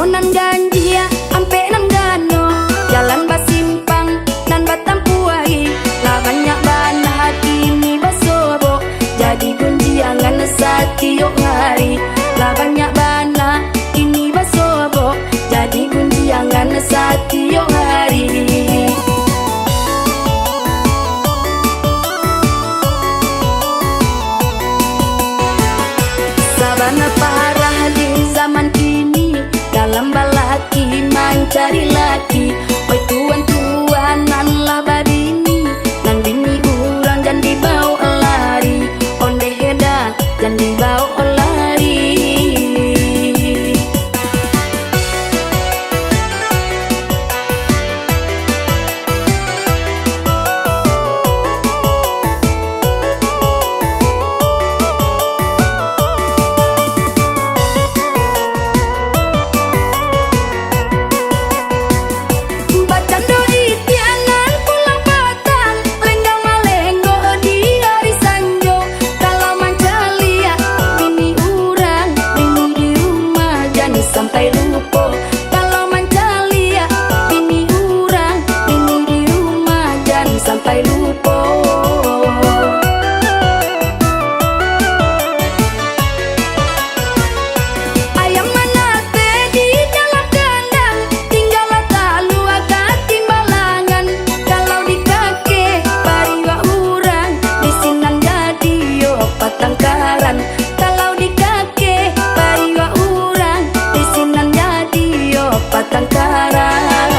Limonan ganjia ampe nan gano, jalan basimpang nan batampuai. Lah banyak bana kini basobo, jadi gunjiangan setiap hari. Lah banyak bana kini basobo, jadi gunjiangan setiap hari. Sabana parah di zaman kini, dalam balaki mencari laki. Oi tuan-tuanan lah badini, nan bini urang jan dibawa lari. Onde heda jan dibawa lari. Sampai lupa kalau mancalia bini urang, bini di rumah jangan sampai lupa. Ayam manate di dalam kandang, tinggallah talu agak timbalangan. Kalau di kaki pariwa urang, di sinan jadi yo patangkaran. Kalau di kaki pariwa urang, patangkaran.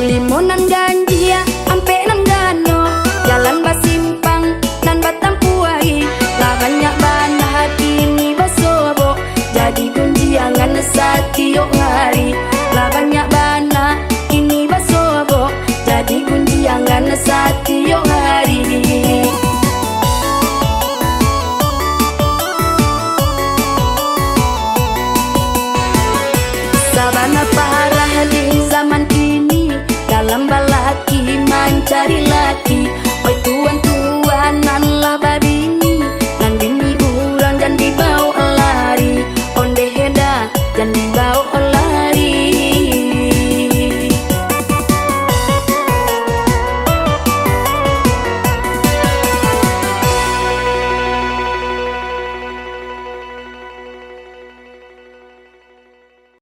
Limonan ganjia ampe nan gano, jalan basimpang nan batampuai. Lah banyak bana kini basobo, jadi gunjiangan setiap hari. Lah banyak bana kini basobo, jadi gunjiangan setiap hari. Sabana parah di zaman kini, dalam balaki mencari laki. Oi tuan-tuanan lah badini, nan bini urang jan dibawa lari. Onde heda jan dibawa lari.